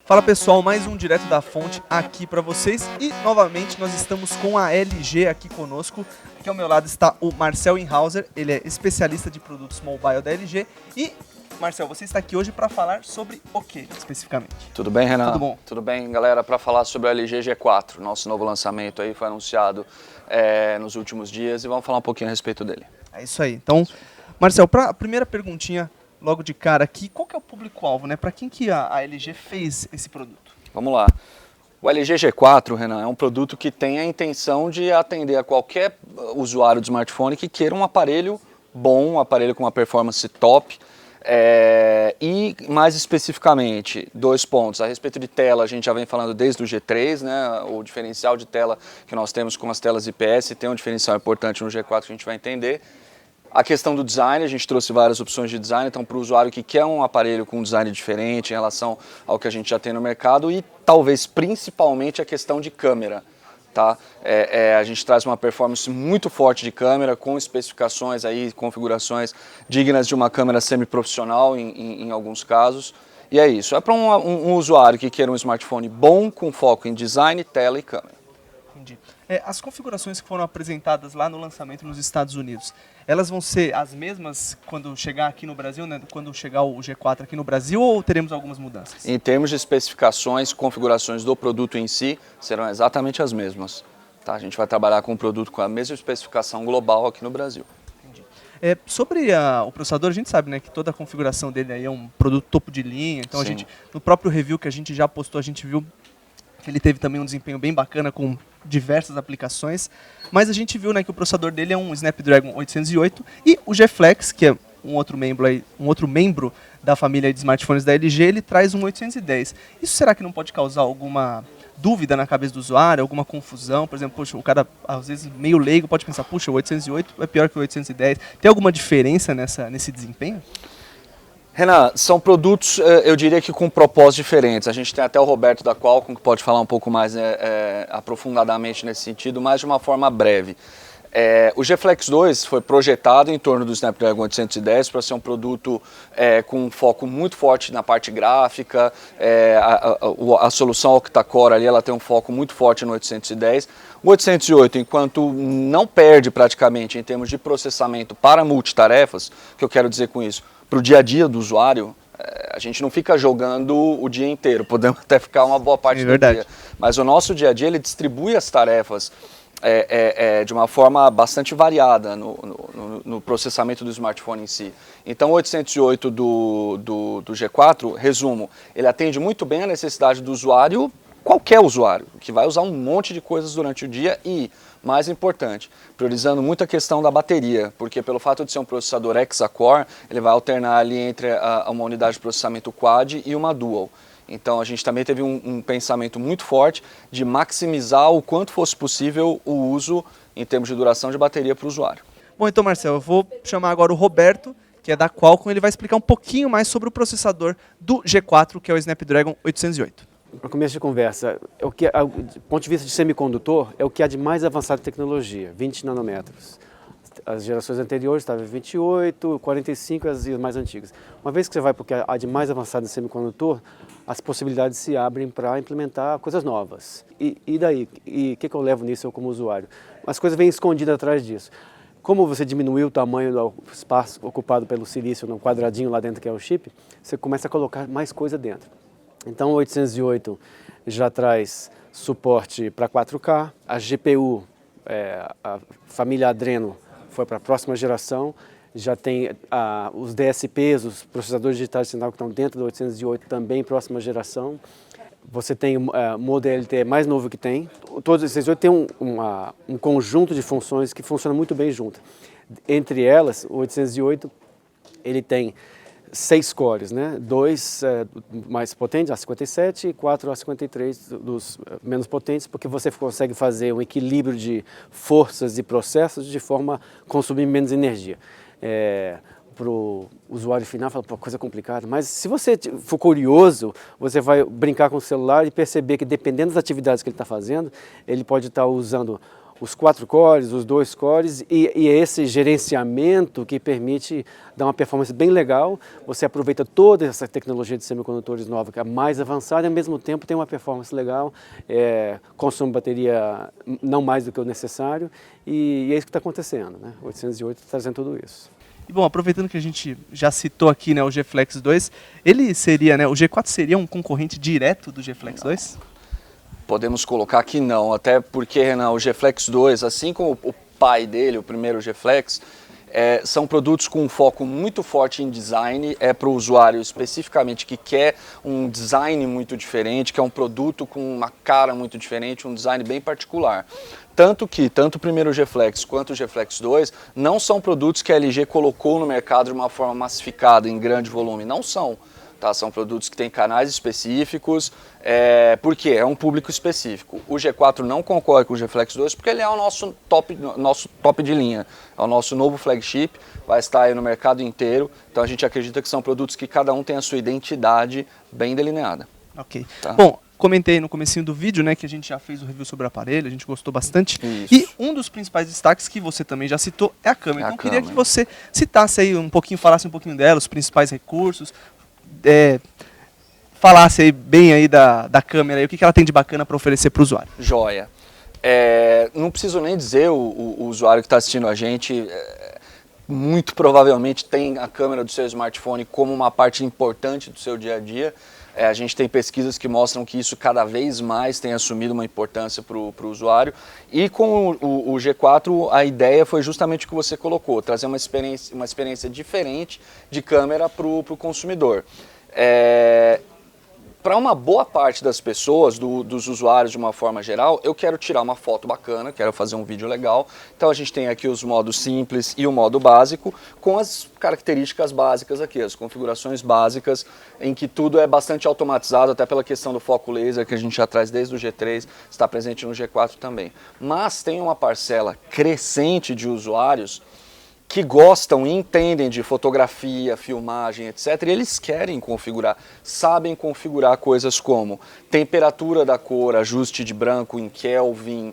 Fala pessoal, mais um Direto da Fonte aqui para vocês e novamente nós estamos com a LG aqui conosco. Aqui ao meu lado está o Marcel Inhauser, ele é especialista de produtos mobile da LG. E Marcel, você está aqui hoje para falar sobre o que especificamente? Tudo bem, Renan? Tudo bom? Tudo bem, galera, para falar sobre o LG G4, nosso novo lançamento aí foi anunciado nos últimos dias e vamos falar um pouquinho a respeito dele. É isso aí. Então, Marcel, para a primeira perguntinha logo de cara aqui, qual que é o público-alvo, né? Para quem que a LG fez esse produto? Vamos lá. O LG G4, Renan, é um produto que tem a intenção de atender a qualquer usuário de smartphone que queira um aparelho bom, um aparelho com uma performance top. E mais especificamente, 2 pontos. A respeito de tela, a gente já vem falando desde o G3, né? O diferencial de tela que nós temos com as telas IPS tem um diferencial importante no G4 que a gente vai entender. A questão do design, a gente trouxe várias opções de design, então para o usuário que quer um aparelho com um design diferente em relação ao que a gente já tem no mercado e talvez principalmente a questão de câmera. Tá? A gente traz uma performance muito forte de câmera, com especificações, aí, configurações dignas de uma câmera semi-profissional em alguns casos. E é isso, é para um usuário que queira um smartphone bom, com foco em design, tela e câmera. Entendi. As configurações que foram apresentadas lá no lançamento nos Estados Unidos, elas vão ser as mesmas quando chegar aqui no Brasil, né? Quando chegar o G4 aqui no Brasil, ou teremos algumas mudanças? Em termos de especificações, configurações do produto em si, serão exatamente as mesmas. Tá? A gente vai trabalhar com um produto com a mesma especificação global aqui no Brasil. Entendi. Sobre o processador, a gente sabe, né, que toda a configuração dele aí é um produto topo de linha, então Sim. no próprio review que a gente já postou, a gente viu que ele teve também um desempenho bem bacana com diversas aplicações, mas a gente viu, né, que o processador dele é um Snapdragon 808 e o G-Flex, que é um outro membro da família de smartphones da LG, ele traz um 810. Isso será que não pode causar alguma dúvida na cabeça do usuário, alguma confusão? Por exemplo, poxa, o cara às vezes meio leigo pode pensar, puxa, o 808 é pior que o 810. Tem alguma diferença nesse desempenho? Renan, são produtos, eu diria que com propósitos diferentes. A gente tem até o Roberto da Qualcomm que pode falar um pouco mais aprofundadamente nesse sentido, mas de uma forma breve. O G-Flex 2 foi projetado em torno do Snapdragon 810 para ser um produto com um foco muito forte na parte gráfica. A solução octa-core ali, ela tem um foco muito forte no 810. O 808, enquanto não perde praticamente em termos de processamento para multitarefas, o que eu quero dizer com isso? Para o dia a dia do usuário, a gente não fica jogando o dia inteiro, podemos até ficar uma boa parte do dia. Mas o nosso dia a dia, ele distribui as tarefas de uma forma bastante variada no processamento do smartphone em si. Então o 808 do G4, resumo, ele atende muito bem a necessidade do usuário, qualquer usuário, que vai usar um monte de coisas durante o dia e, mais importante, priorizando muito a questão da bateria, porque pelo fato de ser um processador hexa-core, ele vai alternar ali entre uma unidade de processamento quad e uma dual. Então a gente também teve um pensamento muito forte de maximizar o quanto fosse possível o uso em termos de duração de bateria para o usuário. Bom, então Marcelo, eu vou chamar agora o Roberto, que é da Qualcomm, ele vai explicar um pouquinho mais sobre o processador do G4, que é o Snapdragon 808. Para começo de conversa, do ponto de vista de semicondutor, é o que há de mais avançada tecnologia, 20 nanômetros. As gerações anteriores estavam 28, 45 e as mais antigas. Uma vez que você vai para o que há de mais avançado em semicondutor, as possibilidades se abrem para implementar coisas novas. E daí? E o que eu levo nisso eu como usuário? As coisas vêm escondidas atrás disso. Como você diminuiu o tamanho do espaço ocupado pelo silício no quadradinho lá dentro que é o chip, você começa a colocar mais coisa dentro. Então o 808 já traz suporte para 4K, a GPU, a família Adreno foi para a próxima geração, já tem os DSPs, os processadores digitais de sinal que estão dentro do 808 também próxima geração. Você tem o Modo LTE mais novo que tem. Todos esses 8 têm um conjunto de funções que funciona muito bem junto. Entre elas, o 808 ele tem 6 cores, né? 2 mais potentes, A57, e 4 A53 dos menos potentes, porque você consegue fazer um equilíbrio de forças e processos de forma a consumir menos energia. Para o usuário final, fala, pô, coisa complicada, mas se você for curioso, você vai brincar com o celular e perceber que dependendo das atividades que ele está fazendo, ele pode estar usando os 4 cores, os 2 cores e esse gerenciamento que permite dar uma performance bem legal. Você aproveita toda essa tecnologia de semicondutores nova, que é mais avançada, e ao mesmo tempo tem uma performance legal, consome bateria não mais do que o necessário, e é isso que está acontecendo, né? 808 está trazendo tudo isso. E bom, aproveitando que a gente já citou aqui, né, o G-Flex 2, ele seria, né, o G4 seria um concorrente direto do G-Flex 2? Podemos colocar que não, até porque, Renan, o G-Flex 2, assim como o pai dele, o primeiro G-Flex, são produtos com um foco muito forte em design, para o usuário especificamente que quer um design muito diferente, que é um produto com uma cara muito diferente, um design bem particular. Tanto o primeiro G-Flex quanto o G-Flex 2 não são produtos que a LG colocou no mercado de uma forma massificada, em grande volume, não são. Tá, são produtos que têm canais específicos, porque é um público específico. O G4 não concorre com o G-Flex 2 porque ele é o nosso top de linha, é o nosso novo flagship, vai estar aí no mercado inteiro, então a gente acredita que são produtos que cada um tem a sua identidade bem delineada. Ok. Tá? Bom, comentei no comecinho do vídeo, né, que a gente já fez o review sobre o aparelho, a gente gostou bastante. Isso. E um dos principais destaques que você também já citou é a câmera. Então eu queria câmera. que você citasse aí um pouquinho, falasse um pouquinho dela, os principais recursos, falasse aí bem aí da câmera, aí, o que ela tem de bacana para oferecer para o usuário. Joia. Não preciso nem dizer, o usuário que está assistindo a gente, muito provavelmente tem a câmera do seu smartphone como uma parte importante do seu dia a dia. A gente tem pesquisas que mostram que isso cada vez mais tem assumido uma importância para o usuário. E com o G4, a ideia foi justamente o que você colocou, trazer uma experiência diferente de câmera para o consumidor. Para uma boa parte das pessoas, dos usuários de uma forma geral, eu quero tirar uma foto bacana, quero fazer um vídeo legal. Então a gente tem aqui os modos simples e o modo básico, com as características básicas aqui, as configurações básicas, em que tudo é bastante automatizado, até pela questão do foco laser, que a gente já traz desde o G3, está presente no G4 também. Mas tem uma parcela crescente de usuários que gostam e entendem de fotografia, filmagem, etc. E eles querem configurar, sabem configurar coisas como temperatura da cor, ajuste de branco em Kelvin,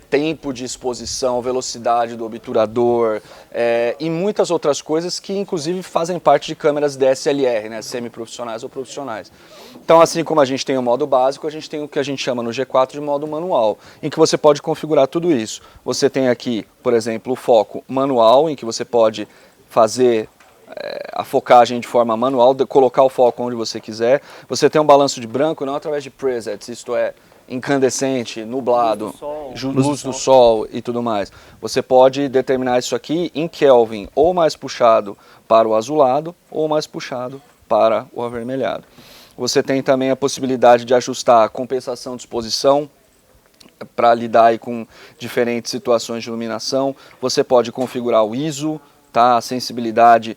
tempo de exposição, velocidade do obturador e muitas outras coisas que inclusive fazem parte de câmeras DSLR, né, semi-profissionais ou profissionais. Então, assim como a gente tem o modo básico, a gente tem o que a gente chama no G4 de modo manual, em que você pode configurar tudo isso. Você tem aqui, por exemplo, o foco manual, em que você pode fazer a focagem de forma manual, colocar o foco onde você quiser. Você tem um balanço de branco, não através de presets, isto é, incandescente, nublado, luz do sol e tudo mais. Você pode determinar isso aqui em Kelvin, ou mais puxado para o azulado, ou mais puxado para o avermelhado. Você tem também a possibilidade de ajustar a compensação de exposição para lidar aí com diferentes situações de iluminação. Você pode configurar o ISO, tá? A sensibilidade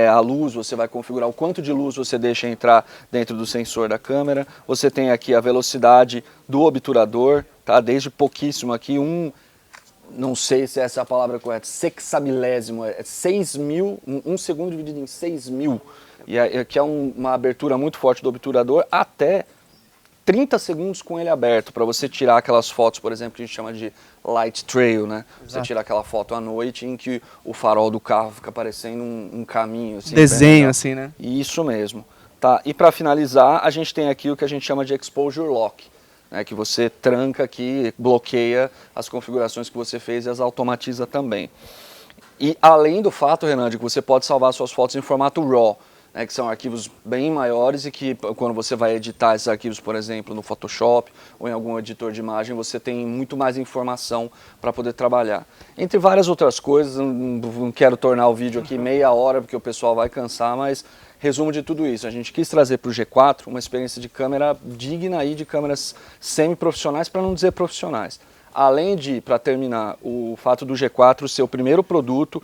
à luz, você vai configurar o quanto de luz você deixa entrar dentro do sensor da câmera. Você tem aqui a velocidade do obturador, tá? Desde pouquíssimo aqui, não sei se essa é a palavra correta, sexamilésimo, 6.000, um segundo dividido em 6.000. E aqui é uma abertura muito forte do obturador, até 30 segundos com ele aberto, para você tirar aquelas fotos, por exemplo, que a gente chama de light trail, né? Exato. Você tira aquela foto à noite em que o farol do carro fica parecendo um caminho. Assim, desenho, assim, né? Isso mesmo. Tá? E para finalizar, a gente tem aqui o que a gente chama de exposure lock, né? Que você tranca aqui, bloqueia as configurações que você fez e as automatiza também. E além do fato, Renan, de que você pode salvar suas fotos em formato RAW, né, que são arquivos bem maiores e que quando você vai editar esses arquivos, por exemplo, no Photoshop ou em algum editor de imagem, você tem muito mais informação para poder trabalhar. Entre várias outras coisas, não quero tornar o vídeo aqui meia hora porque o pessoal vai cansar, mas resumo de tudo isso, a gente quis trazer para o G4 uma experiência de câmera digna aí de câmeras semi-profissionais, para não dizer profissionais. Além de, para terminar, o fato do G4 ser o primeiro produto,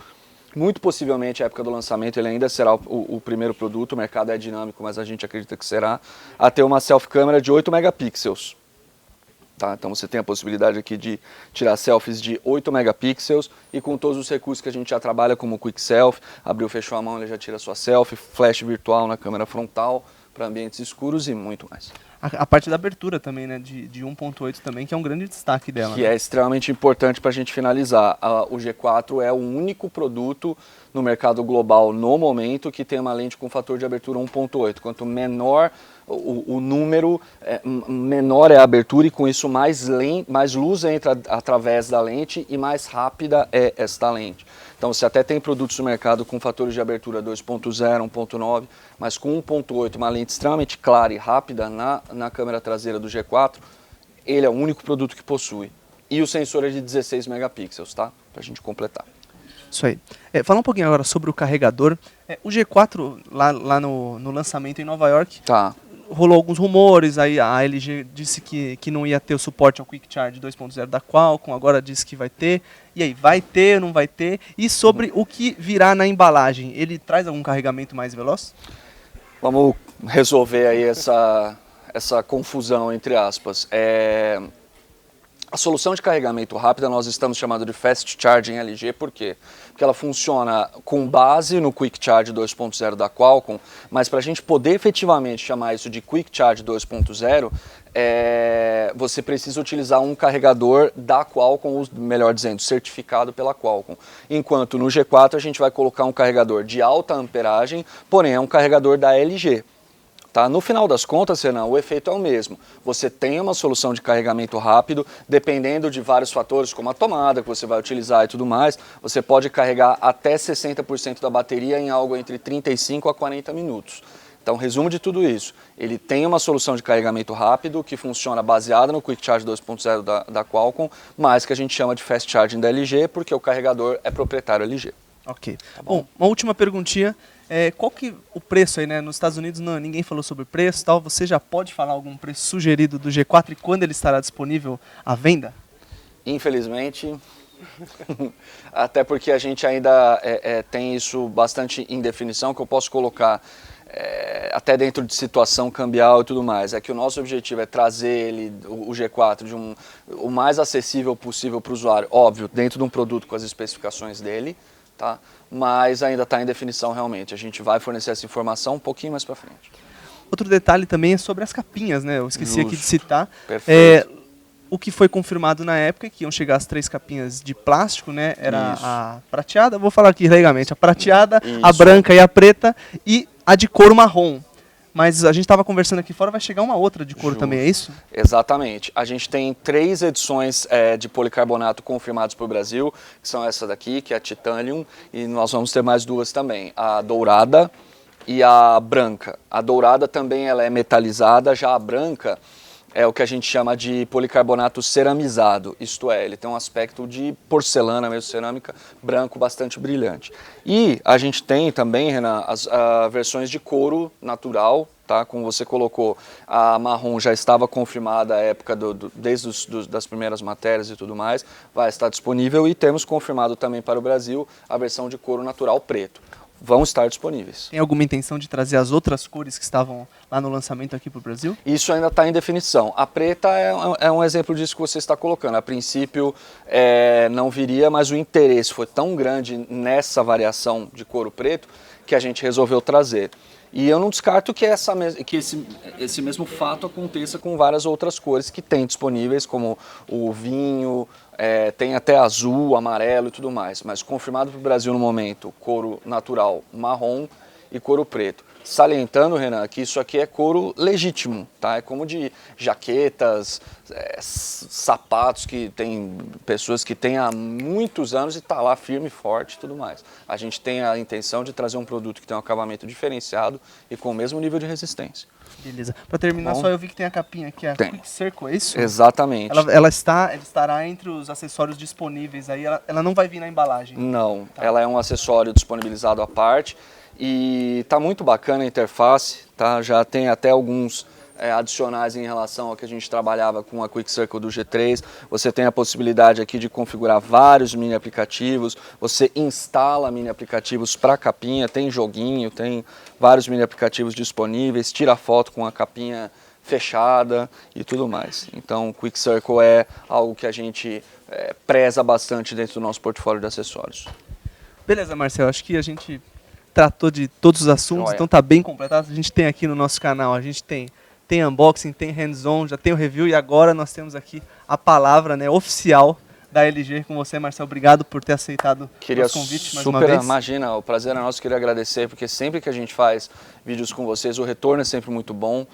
muito possivelmente, à época do lançamento, ele ainda será o primeiro produto, o mercado é dinâmico, mas a gente acredita que será, a ter uma selfie câmera de 8 megapixels. Tá? Então você tem a possibilidade aqui de tirar selfies de 8 megapixels e com todos os recursos que a gente já trabalha, como o Quick Selfie, abriu, fechou a mão, ele já tira a sua selfie, flash virtual na câmera frontal, para ambientes escuros e muito mais. a parte da abertura também, né, de 1.8 também, que é um grande destaque dela. Que né? é extremamente importante para a gente finalizar. O G4 é o único produto no mercado global no momento que tem uma lente com fator de abertura 1.8. Quanto menor o número, menor é a abertura e com isso mais luz entra através da lente e mais rápida é esta lente. Então você até tem produtos no mercado com fatores de abertura 2.0, 1.9, mas com 1.8, uma lente extremamente clara e rápida na câmera traseira do G4, ele é o único produto que possui. E o sensor é de 16 megapixels, tá? Pra gente completar. Isso aí. Fala um pouquinho agora sobre o carregador. O G4, lá no lançamento em Nova York, Tá. rolou alguns rumores, aí a LG disse que não ia ter o suporte ao Quick Charge 2.0 da Qualcomm, agora disse que vai ter. E aí, vai ter, não vai ter? E sobre o que virá na embalagem, ele traz algum carregamento mais veloz? Vamos resolver aí essa confusão, entre aspas. A solução de carregamento rápida nós estamos chamando de Fast Charging LG, por quê? Porque ela funciona com base no Quick Charge 2.0 da Qualcomm, mas para a gente poder efetivamente chamar isso de Quick Charge 2.0, você precisa utilizar um carregador da Qualcomm, ou melhor dizendo, certificado pela Qualcomm. Enquanto no G4 a gente vai colocar um carregador de alta amperagem, porém é um carregador da LG. Tá? No final das contas, Renan, o efeito é o mesmo. Você tem uma solução de carregamento rápido, dependendo de vários fatores, como a tomada que você vai utilizar e tudo mais, você pode carregar até 60% da bateria em algo entre 35 a 40 minutos. Então, resumo de tudo isso, ele tem uma solução de carregamento rápido que funciona baseada no Quick Charge 2.0 da Qualcomm, mas que a gente chama de Fast Charging da LG, porque o carregador é proprietário LG. Ok. Tá bom, uma última perguntinha. Qual que o preço aí, né? Nos Estados Unidos ninguém falou sobre preço e tal. Você já pode falar algum preço sugerido do G4 e quando ele estará disponível à venda? Infelizmente, até porque a gente ainda tem isso bastante em definição, que eu posso colocar até dentro de situação cambial e tudo mais. É que o nosso objetivo é trazer o G4 o mais acessível possível para o usuário, óbvio, dentro de um produto com as especificações dele, tá? Mas ainda está em definição realmente. A gente vai fornecer essa informação um pouquinho mais para frente. Outro detalhe também é sobre as capinhas, né? Eu esqueci aqui de citar. Perfeito. O que foi confirmado na época, que iam chegar as 3 capinhas de plástico, né? Era Isso. a prateada, vou falar aqui legalmente, a prateada, Isso. a branca e a preta, e a de couro marrom. Mas a gente estava conversando aqui fora, vai chegar uma outra de couro também, é isso? Exatamente. A gente tem 3 edições de policarbonato confirmadas para o Brasil, que são essa daqui, que é a Titanium, e nós vamos ter mais 2 também, a dourada e a branca. A dourada também ela é metalizada, já a branca é o que a gente chama de policarbonato ceramizado, isto é, ele tem um aspecto de porcelana, mesmo cerâmica, branco, bastante brilhante. E a gente tem também, Renan, as versões de couro natural, tá? Como você colocou, a marrom já estava confirmada à época, desde das primeiras matérias e tudo mais, vai estar disponível e temos confirmado também para o Brasil a versão de couro natural preto. Vão estar disponíveis. Tem alguma intenção de trazer as outras cores que estavam lá no lançamento aqui para o Brasil? Isso ainda está em definição. A preta é um exemplo disso que você está colocando. A princípio não viria, mas o interesse foi tão grande nessa variação de couro preto que a gente resolveu trazer. E eu não descarto que esse mesmo fato aconteça com várias outras cores que tem disponíveis, como o vinho, tem até azul, amarelo e tudo mais. Mas confirmado para o Brasil no momento, couro natural marrom e couro preto. Salientando, Renan, que isso aqui é couro legítimo, tá? É como de jaquetas, sapatos que tem pessoas que têm há muitos anos e tá lá firme e forte e tudo mais. A gente tem a intenção de trazer um produto que tem um acabamento diferenciado e com o mesmo nível de resistência. Beleza. Para terminar, Bom, só eu vi que tem a capinha aqui, a tem. Quick Circle, é isso? Exatamente. Ela estará entre os acessórios disponíveis aí, ela não vai vir na embalagem. Não, Tá. ela é um acessório disponibilizado à parte e tá muito bacana a interface, tá? Já tem até alguns adicionais em relação ao que a gente trabalhava com a Quick Circle do G3. Você tem a possibilidade aqui de configurar vários mini aplicativos, você instala mini aplicativos para a capinha, tem joguinho, tem vários mini aplicativos disponíveis, tira foto com a capinha fechada e tudo mais. Então, Quick Circle é algo que a gente preza bastante dentro do nosso portfólio de acessórios. Beleza, Marcelo, acho que a gente tratou de todos os assuntos, Joia. então tá bem completado. A gente tem aqui no nosso canal, a gente tem tem unboxing, tem hands-on, já tem o review e agora nós temos aqui a palavra, né, oficial da LG com você, Marcel. Obrigado por ter aceitado o nosso convite mais uma vez. Imagina, o prazer é nosso, queria agradecer, porque sempre que a gente faz vídeos com vocês, o retorno é sempre muito bom.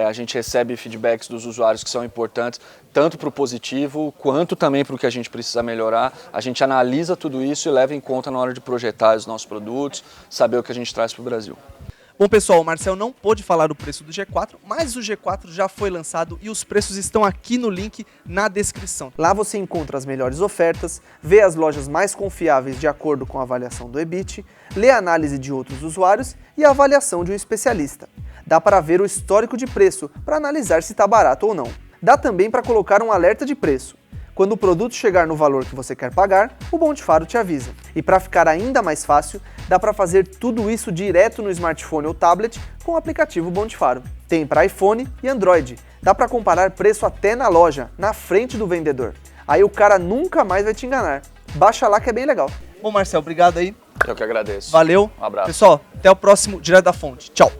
A gente recebe feedbacks dos usuários que são importantes, tanto para o positivo, quanto também para o que a gente precisa melhorar. A gente analisa tudo isso e leva em conta na hora de projetar os nossos produtos, saber o que a gente traz para o Brasil. Bom, pessoal, o Marcel não pôde falar do preço do G4, mas o G4 já foi lançado e os preços estão aqui no link na descrição. Lá você encontra as melhores ofertas, vê as lojas mais confiáveis de acordo com a avaliação do EBIT, lê a análise de outros usuários e a avaliação de um especialista. Dá para ver o histórico de preço para analisar se está barato ou não. Dá também para colocar um alerta de preço. Quando o produto chegar no valor que você quer pagar, o Bom de Faro te avisa. E para ficar ainda mais fácil, dá para fazer tudo isso direto no smartphone ou tablet com o aplicativo Bom de Faro. Tem para iPhone e Android. Dá para comparar preço até na loja, na frente do vendedor. Aí o cara nunca mais vai te enganar. Baixa lá que é bem legal. Bom, Marcel, obrigado aí. Eu que agradeço. Valeu. Um abraço. Pessoal, até o próximo Direto da Fonte. Tchau.